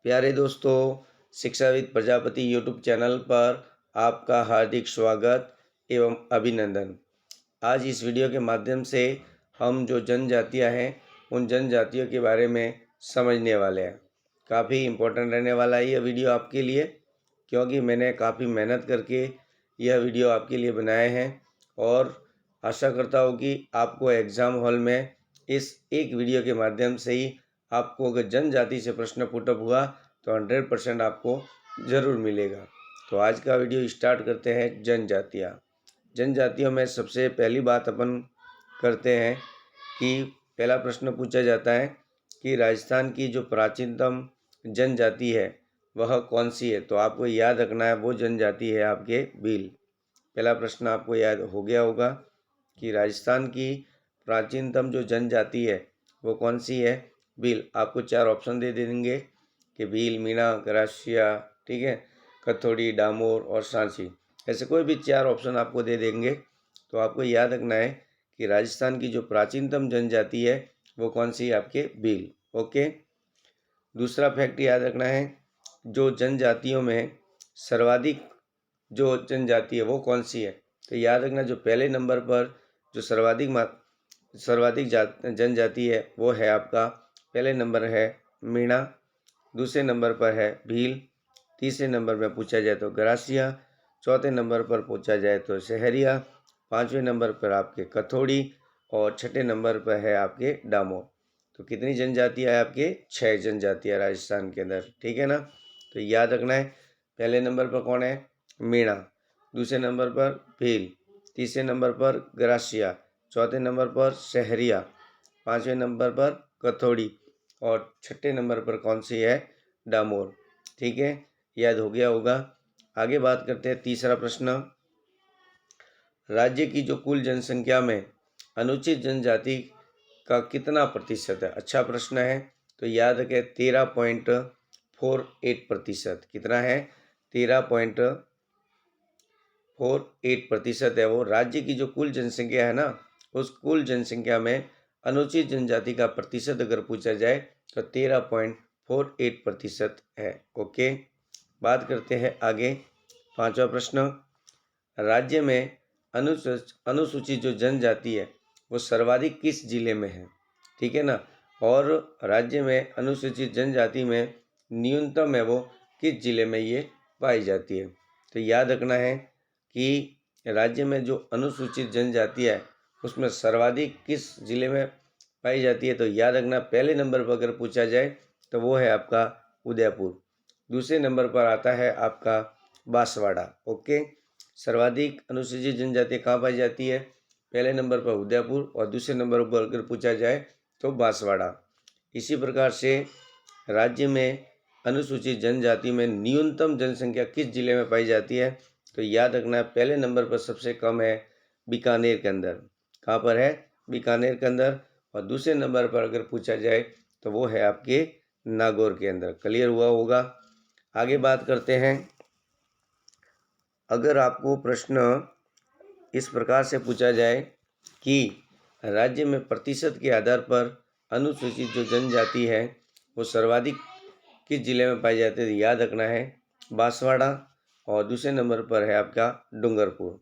प्यारे दोस्तों, शिक्षाविद प्रजापति यूट्यूब चैनल पर आपका हार्दिक स्वागत एवं अभिनंदन। आज इस वीडियो के माध्यम से हम जो जनजातियां हैं उन जनजातियों के बारे में समझने वाले हैं। काफ़ी इम्पोर्टेंट रहने वाला है यह वीडियो आपके लिए, क्योंकि मैंने काफ़ी मेहनत करके यह वीडियो आपके लिए बनाए हैं और आशा करता हूँ कि आपको एग्ज़ाम हॉल में इस एक वीडियो के माध्यम से ही आपको अगर जनजाति से प्रश्न पुटअप हुआ तो 100% आपको ज़रूर मिलेगा। तो आज का वीडियो स्टार्ट करते हैं। जनजातियाँ। जनजातियों में सबसे पहली बात अपन करते हैं कि पहला प्रश्न पूछा जाता है कि राजस्थान की जो प्राचीनतम जनजाति है वह कौन सी है। तो आपको याद रखना है वो जनजाति है आपके भील। पहला प्रश्न आपको याद हो गया होगा कि राजस्थान की प्राचीनतम जो जनजाति है वो कौन सी है। भील। आपको 4 ऑप्शन दे देंगे कि भील, मीणा, गरासिया, ठीक है, कथोड़ी, डामोर और सांची। ऐसे कोई भी 4 ऑप्शन आपको दे देंगे। तो आपको याद रखना है कि राजस्थान की जो प्राचीनतम जनजाति है वो कौन सी है, आपके भील। ओके। दूसरा फैक्ट याद रखना है, जो जनजातियों में सर्वाधिक जो जनजाति है वो कौन सी है। तो याद रखना, जो पहले नंबर पर जो सर्वाधिक जनजाति है वो है आपका, पहले नंबर है मीणा, दूसरे नंबर पर है भील, तीसरे नंबर पर पूछा जाए तो गरासिया, चौथे नंबर पर पूछा जाए तो सहरिया, पाँचवें नंबर पर आपके कथोड़ी और छठे नंबर पर है आपके डामोर। तो कितनी जनजातियाँ है आपके? 6 जनजातियाँ राजस्थान के अंदर, ठीक है ना। तो याद रखना है, पहले नंबर पर कौन है? मीणा, दूसरे नंबर पर भील, तीसरे नंबर पर गरासिया, चौथे नंबर पर सहरिया, पाँचवें नंबर पर कथोड़ी और छठे नंबर पर कौन सी है? डामोर। ठीक है, याद हो गया होगा। आगे बात करते हैं। तीसरा प्रश्न, राज्य की जो कुल जनसंख्या में अनुचित जनजाति का कितना प्रतिशत है? अच्छा प्रश्न है। तो याद रखें 13.48%। कितना है? 13.48% है वो। राज्य की जो कुल जनसंख्या है ना, उस कुल जनसंख्या में अनुचित जनजाति का प्रतिशत अगर पूछा जाए तो 13.48% है। ओके। बात करते हैं आगे। पांचवा प्रश्न, राज्य में अनुसूचित जो जनजाति है वो सर्वाधिक किस जिले में है? ठीक है ना। और राज्य में अनुसूचित जनजाति में न्यूनतम है वो किस जिले में ये पाई जाती है? तो याद रखना है कि राज्य में जो अनुसूचित जनजाति है उसमें सर्वाधिक किस जिले में पाई जाती है। तो याद रखना, पहले नंबर पर अगर पूछा जाए तो वो है आपका उदयपुर, दूसरे नंबर पर आता है आपका बांसवाड़ा। ओके। सर्वाधिक अनुसूचित जनजाति कहाँ पाई जाती है? पहले नंबर पर उदयपुर और दूसरे नंबर पर अगर पूछा जाए तो बांसवाड़ा। इसी प्रकार से राज्य में अनुसूचित जनजाति में न्यूनतम जनसंख्या किस जिले में पाई जाती है? तो याद रखना है, पहले नंबर पर सबसे कम है बीकानेर के अंदर। कहाँ पर है? बीकानेर के अंदर। और दूसरे नंबर पर अगर पूछा जाए तो वो है आपके नागौर के अंदर। क्लियर हुआ होगा। आगे बात करते हैं। अगर आपको प्रश्न इस प्रकार से पूछा जाए कि राज्य में प्रतिशत के आधार पर अनुसूचित जो जनजाति है वो सर्वाधिक किस जिले में पाई जाती है, तो याद रखना है बांसवाड़ा और दूसरे नंबर पर है आपका डूंगरपुर।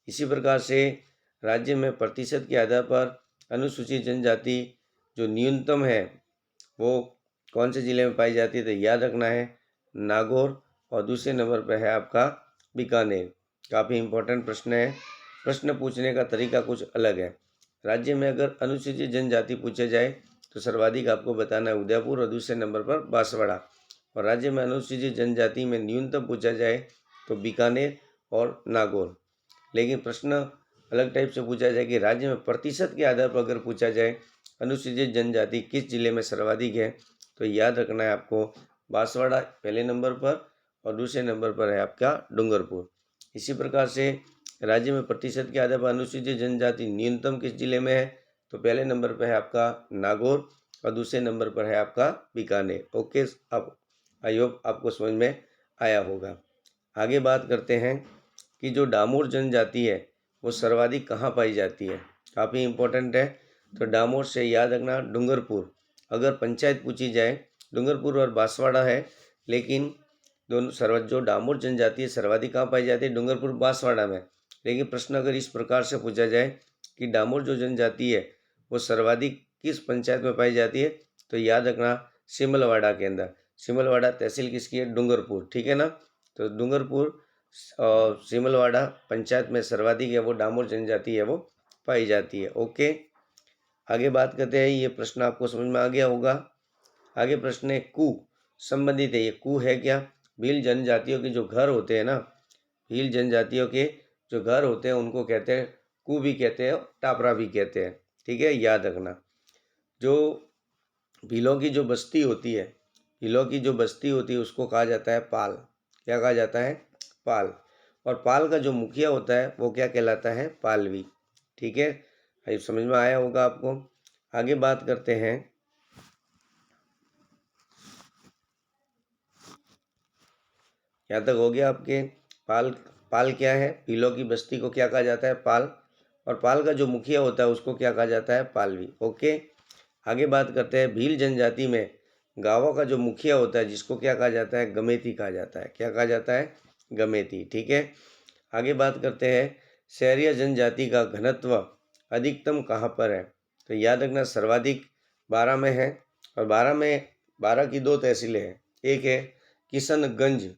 इसी प्रकार से राज्य में प्रतिशत के आधार पर अनुसूचित जनजाति जो न्यूनतम है वो कौन से जिले में पाई जाती है, तो याद रखना है नागौर और दूसरे नंबर पर है आपका बीकानेर। काफ़ी इम्पोर्टेंट प्रश्न है। प्रश्न पूछने का तरीका कुछ अलग है। राज्य में अगर अनुसूचित जनजाति पूछे जाए तो सर्वाधिक आपको बताना है उदयपुर और दूसरे नंबर पर बांसवाड़ा। और राज्य में अनुसूचित जनजाति में न्यूनतम पूछा जाए तो बीकानेर और नागौर। लेकिन प्रश्न अलग टाइप से पूछा जाए कि राज्य में प्रतिशत के आधार पर अगर पूछा जाए अनुसूचित जनजाति किस जिले में सर्वाधिक है, तो याद रखना है आपको बांसवाड़ा पहले नंबर पर और दूसरे नंबर पर है आपका डूंगरपुर। इसी प्रकार से राज्य में प्रतिशत के आधार पर अनुसूचित जनजाति न्यूनतम किस जिले में है, तो पहले नंबर पर है आपका नागौर और दूसरे नंबर पर है आपका बीकानेर। ओके। अब आई होप आपको समझ में आया होगा। आगे बात करते हैं कि जो डामोर जनजाति है वो सर्वाधिक कहाँ पाई जाती है। काफ़ी इम्पोर्टेंट है। तो डामोर से याद रखना डूंगरपुर। अगर पंचायत पूछी जाए डूंगरपुर और बांसवाड़ा है, लेकिन दोनों जो डामोर जनजाति है सर्वाधिक कहाँ पाई जाती है? डूंगरपुर बांसवाड़ा में। लेकिन प्रश्न अगर इस प्रकार से पूछा जाए कि डामोर जो जनजाति है वो सर्वाधिक किस पंचायत में पाई जाती है, तो याद रखना सिमलवाड़ा के अंदर। सिमलवाड़ा तहसील किसकी है? डूंगरपुर, ठीक है ना। तो डूंगरपुर और सिमलवाड़ा पंचायत में सर्वाधिक है वो डामोर जनजाति है वो पाई जाती है। ओके, आगे बात करते हैं। ये प्रश्न आपको समझ में आ गया होगा। आगे प्रश्न है कू संबंधित है। ये कू है क्या? भील जनजातियों के जो घर होते हैं ना, भील जनजातियों के जो घर होते हैं उनको कहते हैं कू भी कहते हैं, टापरा भी कहते हैं, ठीक है, याद रखना। जो भीलों की जो बस्ती होती है, भीलों की जो बस्ती होती है उसको कहा जाता है पाल। क्या कहा जाता है? पाल। और पाल का जो मुखिया होता है वो क्या कहलाता है? पालवी, ठीक है। ये समझ में आया होगा आपको। आगे बात करते हैं। यहाँ तक हो गया आपके। पाल, पाल क्या है? भीलों की बस्ती को क्या कहा जाता है? पाल। और पाल का जो मुखिया होता है उसको क्या कहा जाता है? पालवी। ओके, आगे बात करते हैं। भील जनजाति में गांवों का जो मुखिया होता है जिसको क्या कहा जाता है? गमेती कहा जाता है। क्या कहा जाता है? गमेती, ठीक है। आगे बात करते हैं। शहरिया जनजाति का घनत्व अधिकतम कहाँ पर है? तो याद रखना सर्वाधिक 12 में है। और 12 की 2 तहसीलें हैं। एक है किशनगंज,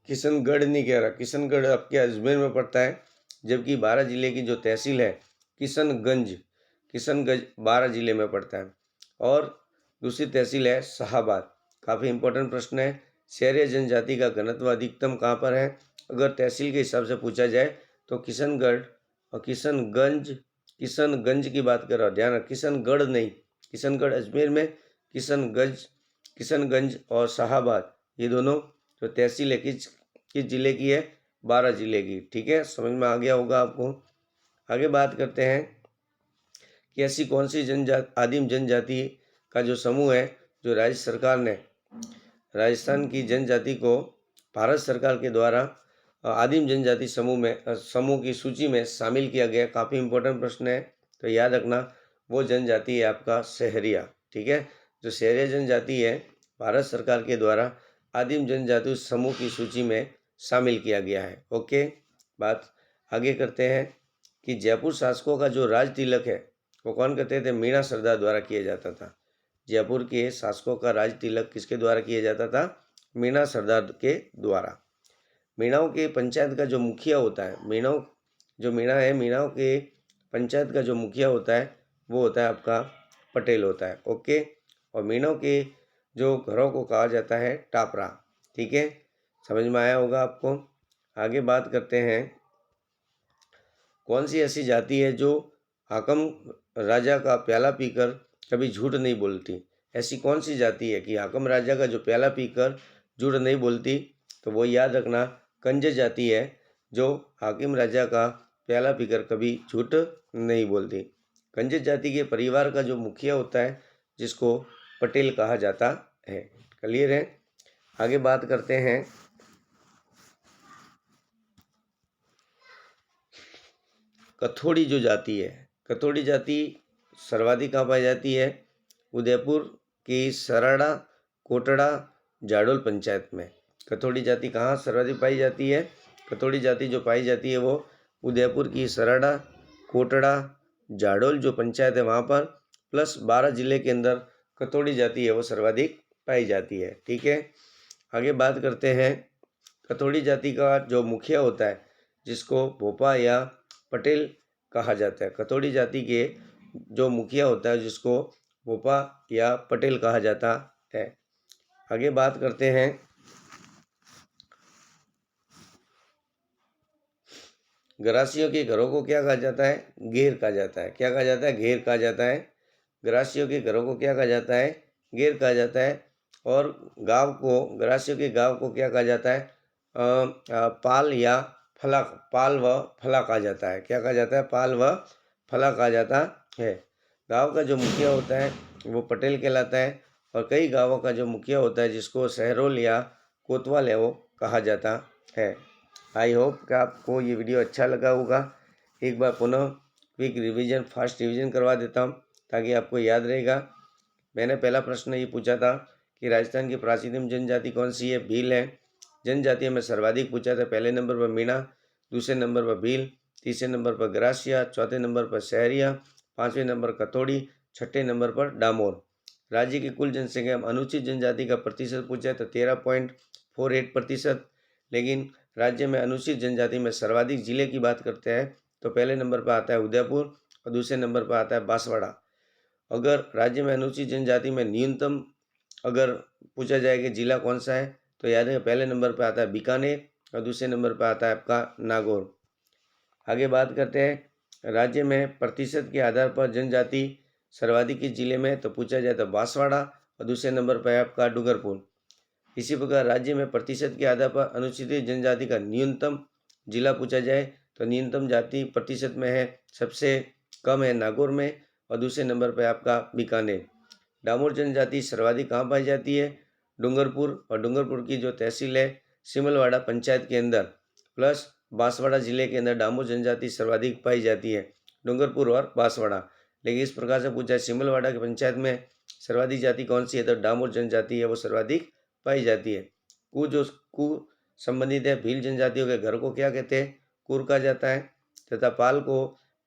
किशनगढ़ नहीं कह रहा, किशनगढ़ आपके अजमेर में पड़ता है, जबकि 12 जिले की जो तहसील है किशनगंज, किशनगंज 12 जिले में पड़ता है। और दूसरी तहसील है शाहाबाद। काफ़ी इंपॉर्टेंट प्रश्न है। शहरी जनजाति का घनत्व अधिकतम कहाँ पर है? अगर तहसील के हिसाब से पूछा जाए तो किशनगढ़ और किशनगंज की बात कर रहा हूँ, ध्यान रख, किशनगढ़ नहीं, किशनगढ़ अजमेर में, किशनगंज और शाहाबाद ये दोनों जो तहसील है किस जिले की है? 12 जिले की, ठीक है। समझ में आ गया होगा आपको। आगे बात करते हैं कि ऐसी कौन सी आदिम जनजाति का जो समूह है जो राज्य सरकार ने राजस्थान की जनजाति को भारत सरकार के द्वारा आदिम जनजाति समूह की सूची में शामिल किया गया। काफ़ी इंपॉर्टेंट प्रश्न है, तो याद रखना वो जनजाति है आपका सहरिया, ठीक है। जो सहरिया जनजाति है भारत सरकार के द्वारा आदिम जनजाति समूह की सूची में शामिल किया गया है। ओके, बात आगे करते हैं कि जयपुर शासकों का जो राज तिलक है वो कौन करते थे? मीणा सरदार द्वारा किया जाता था। जयपुर के शासकों का राज तिलक किसके द्वारा किया जाता था? मीणा सरदार के द्वारा। मीणाओं के पंचायत का जो मुखिया होता है, मीणाओं के पंचायत का जो मुखिया होता है वो होता है आपका पटेल होता है। ओके, और मीणाओं के जो घरों को कहा जाता है टापरा, ठीक है। समझ में आया होगा आपको। आगे बात करते हैं। कौन सी ऐसी जाति है जो हाकम राजा का प्याला पीकर कभी झूठ नहीं बोलती? ऐसी कौन सी जाति है कि हाकम राजा का जो प्याला पीकर झूठ नहीं बोलती? तो वो याद रखना कंज जाति है जो हाकिम राजा का प्याला पीकर कभी झूठ नहीं बोलती। कंज जाति के परिवार का जो मुखिया होता है जिसको पटेल कहा जाता है। क्लियर है। आगे बात करते हैं। कथोड़ी जो जाति है, कथोड़ी जाति सर्वाधिक कहाँ पाई जाती है? उदयपुर की सराड़ा कोटड़ा जाडोल पंचायत में। कथोड़ी जाति कहाँ सर्वाधिक पाई जाती है? कथोड़ी जाति जो पाई जाती है वो उदयपुर की सराड़ा कोटड़ा जाडोल जो पंचायत है वहाँ पर, प्लस 12 जिले के अंदर कथोड़ी जाति है वो सर्वाधिक पाई जाती है, ठीक है। आगे बात करते हैं। कथोड़ी जाति का जो मुखिया होता है जिसको भोपा या पटेल कहा जाता है। कथोड़ी जाति के जो मुखिया होता है जिसको भोपा या पटेल कहा जाता है। आगे बात करते हैं। गरासियों के घरों को क्या कहा जाता है? घेर कहा जाता है। क्या कहा जाता है? घेर कहा जाता है। गरासियों के घरों को क्या कहा जाता है? घेर कहा जाता है। और गांव को, गरासियों के गांव को क्या कहा जाता है? पाल या फला, पाल व फला कहा जाता है। क्या कहा जाता है? पाल व फला कहा जाता है। गांव का जो मुखिया होता है वो पटेल कहलाता है। और कई गांवों का जो मुखिया होता है जिसको सहरोल या कोतवाल है वो कहा जाता है। आई होप कि आपको ये वीडियो अच्छा लगा होगा। एक बार पुनः क्विक रिवीजन, फास्ट रिवीजन करवा देता हूँ ताकि आपको याद रहेगा। मैंने पहला प्रश्न ये पूछा था कि राजस्थान की प्राचीनतम जनजाति कौन सी है? भील है। जनजातियों में सर्वाधिक पूछा था, पहले नंबर पर मीणा, दूसरे नंबर पर भील, तीसरे नंबर पर ग्रासिया, चौथे नंबर पर सहरिया, पाँचवें नंबर कथोड़ी, छठे नंबर पर डामोर। राज्य की कुल जनसंख्या में अनुसूचित जनजाति का प्रतिशत पूछा तो 13.48%। लेकिन राज्य में अनुसूचित जनजाति में सर्वाधिक जिले की बात करते हैं तो पहले नंबर पर आता है उदयपुर और दूसरे नंबर पर आता है बांसवाड़ा। अगर राज्य में अनुसूचित जनजाति में न्यूनतम अगर पूछा जाए कि जिला कौन सा है तो याद है पहले नंबर पर आता है बीकानेर और दूसरे नंबर पर आता है आपका नागौर। आगे बात करते हैं राज्य में प्रतिशत के आधार पर जनजाति सर्वाधिक किस जिले में, तो पूछा जाए तो बांसवाड़ा और दूसरे नंबर पर है आपका डूंगरपुर। इसी प्रकार राज्य में प्रतिशत के आधार पर अनुसूचित जनजाति का न्यूनतम जिला पूछा जाए तो न्यूनतम जाति प्रतिशत में है, सबसे कम है नागौर में और दूसरे नंबर पर आपका बीकानेर। डामोर जनजाति सर्वाधिक कहाँ पाई जाती है? डूंगरपुर, और डूंगरपुर की जो तहसील है सिमलवाड़ा पंचायत के अंदर प्लस बांसवाड़ा जिले के अंदर डामोर जनजाति सर्वाधिक पाई जाती है, डूंगरपुर और बांसवाड़ा। लेकिन इस प्रकार से पूछा है सिमलवाड़ा की पंचायत में सर्वाधिक जाति कौन सी है, तो डामोर जनजाति है वो सर्वाधिक पाई जाती है। कु संबंधित है भील जनजातियों के घर को क्या कहते हैं? कुर कहा जाता है। तथा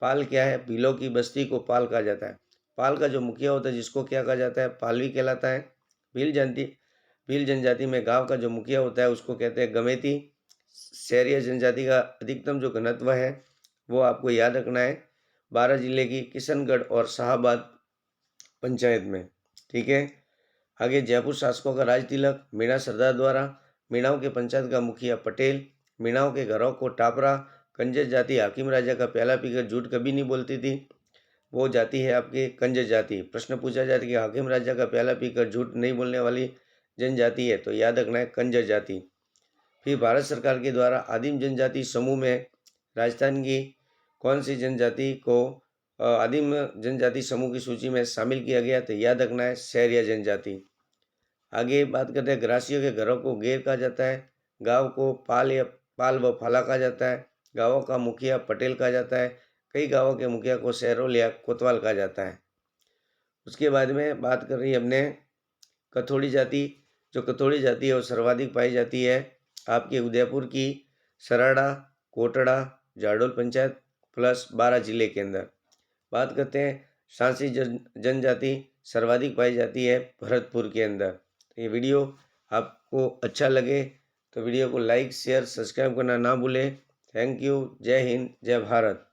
पाल क्या है? भीलों की बस्ती को पाल कहा जाता है। पाल का जो मुखिया होता है जिसको क्या कहा जाता है? पालवी कहलाता है। भील जनजाति में गांव का जो मुखिया होता है उसको कहते हैं गमेती। शहरी जनजाति का अधिकतम जो घनत्व है वो आपको याद रखना है 12 जिले की किशनगढ़ और शाहबाद पंचायत में। ठीक है। आगे जयपुर शासकों का राज तिलक मीणा सरदार द्वारा। मीणाओं के पंचायत का मुखिया पटेल। मीणाओं के घरों को टापरा। कंजर जाति हाकिम राजा का प्याला पीकर झूठ कभी नहीं बोलती थी, वो जाति है आपकी कंजर जाति। प्रश्न पूछा जाता है कि हाकिम राजा का प्याला पीकर झूठ नहीं बोलने वाली जनजाति है, तो याद रखना है कंजर जाति। फिर भारत सरकार के द्वारा आदिम जनजाति समूह में राजस्थान की कौन सी जनजाति को आदिम जनजाति समूह की सूची में शामिल किया गया, तो याद रखना है सहरिया जनजाति। आगे बात करते हैं ग्रासियों के घरों को गेर कहा जाता है, गांव को पाल व फाला कहा जाता है, गांवों का मुखिया पटेल कहा जाता है, कई गांवों के मुखिया को सहरोल या कोतवाल कहा जाता है। उसके बाद में बात कर रही है हमने कथोड़ी जाति। जो कथोड़ी जाति है वो सर्वाधिक पाई जाती है आपके उदयपुर की सराड़ा, कोटड़ा, जाडोल पंचायत प्लस 12 जिले के अंदर। बात करते हैं सांसी जनजाति सर्वाधिक पाई जाती है भरतपुर के अंदर। तो ये वीडियो आपको अच्छा लगे तो वीडियो को लाइक शेयर सब्सक्राइब करना ना भूलें। Thank you. जय हिंद, जय भारत।